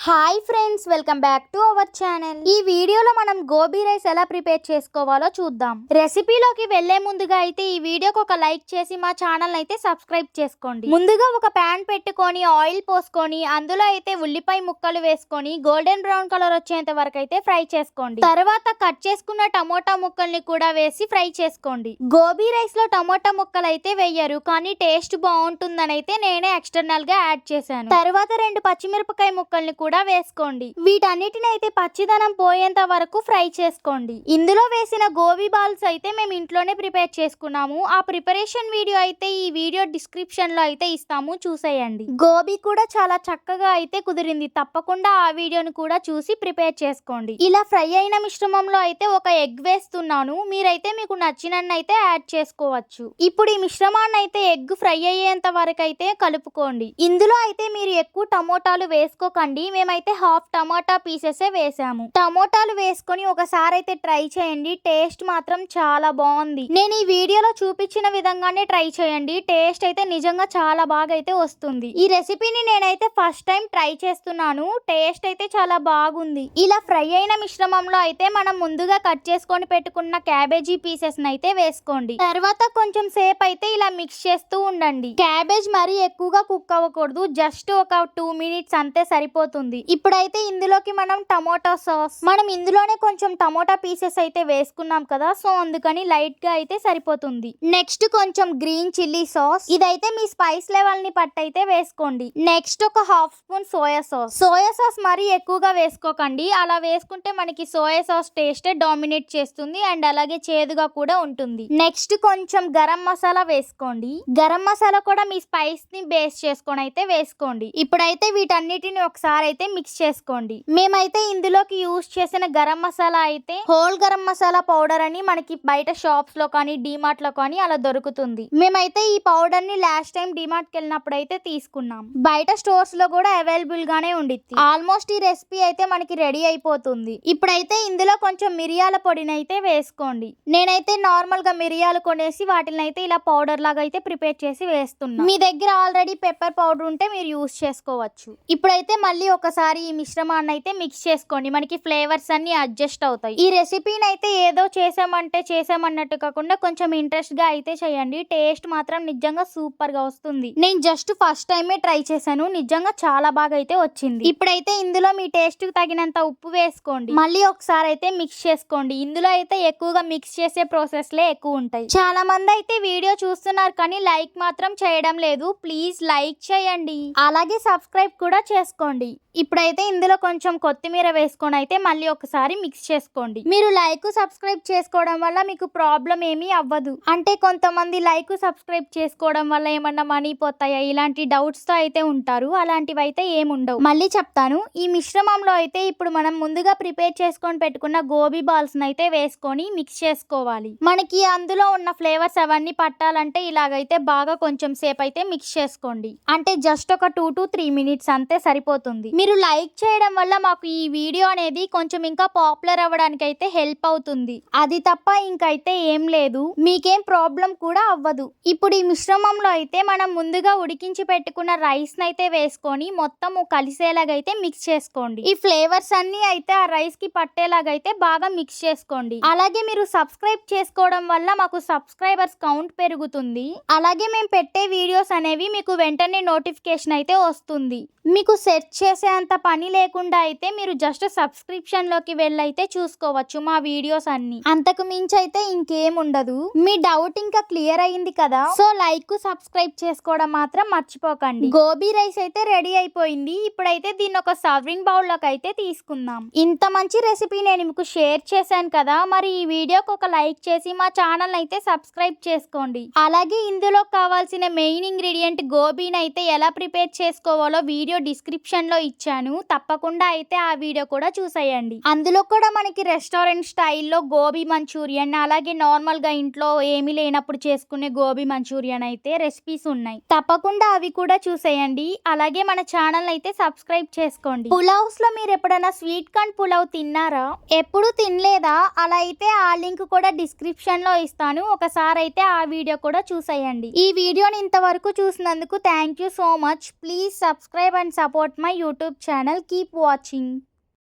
Hi friends, welcome back to our channel. ఈ వీడియోలో మనం గోబీ రైస్ ఎలా ప్రిపేర్ చేసుకోవాలో చూద్దాం. రెసిపీలోకి వెళ్లే ముందుగా అయితే ఈ వీడియోకి ఒక లైక్ చేసి మా ఛానల్ అయితే సబ్స్క్రైబ్ చేసుకోండి. ముందుగా ఒక ప్యాన్ పెట్టుకొని ఆయిల్ పోసుకొని అందులో అయితే ఉల్లిపాయ ముక్కలు వేసుకొని గోల్డెన్ బ్రౌన్ కలర్ వచ్చేంత వరకు అయితే ఫ్రై చేసుకోండి. తర్వాత కట్ చేసుకున్న టమోటా ముక్కల్ని కూడా వేసి ఫ్రై చేసుకోండి. గోబీ రైస్ లో టమోటా ముక్కలు అయితే వేయరు, కానీ టేస్ట్ బాగుంటుందని అయితే నేనే ఎక్స్టర్నల్ గా యాడ్ చేశాను. తర్వాత 2 పచ్చిమిరపకాయ ముక్కల్ని కూడా వేసుకోండి. వీటన్నిటిని అయితే పచ్చిదనం పోయేంత వరకు ఫ్రై చేసుకోండి. ఇందులో వేసిన గోబీ బాల్స్ అయితే మేము ఇంట్లోనే ప్రిపేర్ చేసుకున్నాము. ఆ ప్రిపరేషన్ వీడియో అయితే ఈ వీడియో డిస్క్రిప్షన్ లో అయితే ఇస్తాము, చూసేయండి. గోబీ కూడా చాలా చక్కగా అయితే కుదిరింది. తప్పకుండా ఆ వీడియోని కూడా చూసి ప్రిపేర్ చేసుకోండి. ఇలా ఫ్రై అయిన మిశ్రమంలో అయితే ఒక ఎగ్ వేస్తున్నాను. మీరైతే మీకు నచ్చినన్నైతే యాడ్ చేసుకోవచ్చు. ఇప్పుడు ఈ మిశ్రమాన్ని అయితే ఎగ్ ఫ్రై అయ్యేంత వరకు అయితే కలుపుకోండి. ఇందులో అయితే మీరు ఎక్కువ టమోటాలు వేసుకోకండి. మేమైతే హాఫ్ టమాటా పీసెస్ వేసాము. టమోటాలు వేసుకొని ఒకసారి అయితే ట్రై చేయండి. టేస్ట్ మాత్రం చాలా బాగుంది. నేను ఈ వీడియోలో చూపించిన విధంగానే ట్రై చేయండి. టేస్ట్ అయితే నిజంగా చాలా బాగా అయితే వస్తుంది. ఈ రెసిపీని నేనైతే ఫస్ట్ టైం ట్రై చేస్తున్నాను. టేస్ట్ అయితే చాలా బాగుంది. ఇలా ఫ్రై అయిన మిశ్రమంలో అయితే మనం ముందుగా కట్ చేసుకొని పెట్టుకున్న క్యాబేజీ పీసెస్ అయితే వేసుకోండి. తర్వాత కొంచెం సేపు అయితే ఇలా మిక్స్ చేస్తూ ఉండండి. క్యాబేజ్ మరీ ఎక్కువగా కుక్ అవ్వకూడదు, జస్ట్ ఒక 2 మినిట్స్ అంతే సరిపోతుంది. ఇప్పుడైతే ఇందులోకి మనం టమోటా సాస్, మనం ఇందులోనే కొంచెం టమోటా పీసెస్ అయితే వేసుకున్నాం కదా, సో అందుకని లైట్ గా అయితే సరిపోతుంది. నెక్స్ట్ కొంచెం గ్రీన్ చిల్లీ సాస్, ఇదైతే మీ స్పైస్ లెవెల్ ని పట్టి అయితే వేసుకోండి. నెక్స్ట్ ఒక half spoon soya sauce. Soya sauce మరీ ఎక్కువగా వేసుకోకండి, అలా వేసుకుంటే మనకి సోయా సాస్ టేస్ట్ డామినేట్ చేస్తుంది అండ్ అలాగే చేదుగా కూడా ఉంటుంది. నెక్స్ట్ కొంచెం గరం మసాలా వేసుకోండి. గరం మసాలా కూడా మీ స్పైస్ ని బేస్ చేసుకొని అయితే వేసుకోండి. ఇప్పుడైతే వీటన్నిటిని ఒకసారి అయితే మిక్స్ చేసుకోండి. మేమైతే ఇందులోకి యూజ్ చేసిన గరం మసాలా అయితే హోల్ గరం మసాలా పౌడర్ అని మనకి బయట షాప్స్ లో కానీ డిమార్ట్ లో కానీ అలా దొరుకుతుంది. మేమైతే ఈ పౌడర్ ని లాస్ట్ టైం డిమార్ట్ కి వెళ్ళినప్పుడు అయితే తీసుకున్నాం. బయట స్టోర్స్ లో కూడా అవైలబుల్ గానే ఉండిద్ది. ఆల్మోస్ట్ ఈ రెసిపీ అయితే మనకి రెడీ అయిపోతుంది. ఇప్పుడైతే ఇందులో కొంచెం మిరియాల పొడిని అయితే వేసుకోండి. నేనైతే నార్మల్ గా మిరియాలు కొనేసి వాటిని అయితే ఇలా పౌడర్ లాగా అయితే ప్రిపేర్ చేసి వేస్తున్నా. మీ దగ్గర ఆల్రెడీ పెప్పర్ పౌడర్ ఉంటే మీరు యూజ్ చేసుకోవచ్చు. ఇప్పుడైతే మళ్ళీ ఒకసారి ఈ మిశ్రమాన్ని అయితే మిక్స్ చేసుకోండి. మనకి ఫ్లేవర్స్ అన్ని అడ్జస్ట్ అవుతాయి. ఈ రెసిపీని అయితే ఏదో చేసామన్నట్టు కాకుండా కొంచెం ఇంట్రెస్ట్ గా అయితే చేయండి. టేస్ట్ మాత్రం నిజంగా సూపర్ గా వస్తుంది. నేను జస్ట్ ఫస్ట్ టైమే ట్రై చేశాను, నిజంగా చాలా బాగా అయితే వచ్చింది. ఇప్పుడైతే ఇందులో మీ టేస్ట్ కి తగినంత ఉప్పు వేసుకోండి. మళ్ళీ ఒకసారి అయితే మిక్స్ చేసుకోండి. ఇందులో అయితే ఎక్కువగా మిక్స్ చేసే ప్రాసెస్ లే ఎక్కువ ఉంటాయి. చాలా మంది అయితే వీడియో చూస్తున్నారు కానీ లైక్ మాత్రం చేయడం లేదు. ప్లీజ్ లైక్ చేయండి, అలాగే సబ్స్క్రైబ్ కూడా చేసుకోండి. ఇప్పుడైతే ఇందులో కొంచెం కొత్తిమీర వేసుకొని అయితే మళ్ళీ ఒకసారి మిక్స్ చేసుకోండి. మీరు లైక్ సబ్స్క్రైబ్ చేసుకోవడం వల్ల మీకు ప్రాబ్లం ఏమీ అవ్వదు. అంటే కొంతమంది లైక్ సబ్స్క్రైబ్ చేసుకోవడం వల్ల ఏమన్నా మనీ పోతాయా ఇలాంటి డౌట్స్ తో అయితే ఉంటారు. అలాంటివి అయితే ఏముండవు. మళ్ళీ చెప్తాను. ఈ మిశ్రమంలో అయితే ఇప్పుడు మనం ముందుగా ప్రిపేర్ చేసుకొని పెట్టుకున్న గోబీ బాల్స్ అయితే వేసుకొని మిక్స్ చేసుకోవాలి. మనకి అందులో ఉన్న ఫ్లేవర్స్ అవన్నీ పట్టాలంటే ఇలాగైతే బాగా కొంచెం సేపు అయితే మిక్స్ చేసుకోండి. అంటే జస్ట్ ఒక 2 to 3 మినిట్స్ అంతే సరిపోతుంది. మీరు లైక్ చేయడం వల్ల మాకు ఈ వీడియో అనేది కొంచెం ఇంకా పాపులర్ అవ్వడానికి అయితే హెల్ప్ అవుతుంది. అది తప్ప ఇంకైతే ఏం లేదు. మీకేం ప్రాబ్లం కూడా అవ్వదు. ఇప్పుడు ఈ మిశ్రమంలో అయితే మనం ముందుగా ఉడికించి పెట్టుకున్న రైస్ అయితే వేసుకొని మొత్తం కలిసేలాగైతే మిక్స్ చేసుకోండి. ఈ ఫ్లేవర్స్ అన్ని అయితే ఆ రైస్ కి పట్టేలాగైతే బాగా మిక్స్ చేసుకోండి. అలాగే మీరు సబ్స్క్రైబ్ చేసుకోవడం వల్ల మాకు సబ్స్క్రైబర్స్ కౌంట్ పెరుగుతుంది. అలాగే మేము పెట్టే వీడియోస్ అనేవి మీకు వెంటనే నోటిఫికేషన్ అయితే వస్తుంది. మీకు సెర్చ్ చేసే అంత పని లేకుండా అయితే మీరు జస్ట్ సబ్స్క్రిప్షన్ లోకి వెళ్ళైతే చూసుకోవచ్చు మా వీడియోస్ అన్ని. అంతకు మించి అయితే ఇంకేం ఉండదు. మీ డౌట్ ఇంకా క్లియర్ అయింది కదా, సో లైక్ సబ్స్క్రైబ్ చేసుకోవడం మాత్రం మర్చిపోకండి. గోబీ రైస్ అయితే రెడీ అయిపోయింది. ఇప్పుడైతే దీన్ని ఒక సర్వింగ్ బౌల్ లోకి అయితే తీసుకుందాం. ఇంత మంచి రెసిపీ నేను మీకు షేర్ చేశాను కదా, మరి ఈ వీడియోకి ఒక లైక్ చేసి మా ఛానల్ అయితే సబ్స్క్రైబ్ చేసుకోండి. అలాగే ఇందులో కావాల్సిన మెయిన్ ఇంగ్రీడియంట్ గోబీని అయితే ఎలా ప్రిపేర్ చేసుకోవాలో వీడియో డిస్క్రిప్షన్ లో ఇచ్చాను. తప్పకుండా అయితే ఆ వీడియో కూడా చూసేయండి. అందులో కూడా మనకి రెస్టారెంట్ స్టైల్లో గోబీ మంచూరియన్, అలాగే నార్మల్ గా ఇంట్లో ఏమీ లేనప్పుడు చేసుకునే గోబీ మంచూరియన్ అయితే రెసిపీస్ ఉన్నాయి. తప్పకుండా అవి కూడా చూసేయండి. అలాగే మన ఛానల్ అయితే సబ్స్క్రైబ్ చేసుకోండి. పులావ్స్ లో మీరు ఎప్పుడైనా స్వీట్ కార్న్ పులావ్ తిన్నారా? ఎప్పుడు తినలేదా? అలా అయితే ఆ లింక్ కూడా డిస్క్రిప్షన్ లో ఇస్తాను. ఒకసారి అయితే ఆ వీడియో కూడా చూసేయండి. ఈ వీడియోని ఇంతవరకు చూసినందుకు thank you so much. Please subscribe and support my YouTube YouTube channel. Keep watching.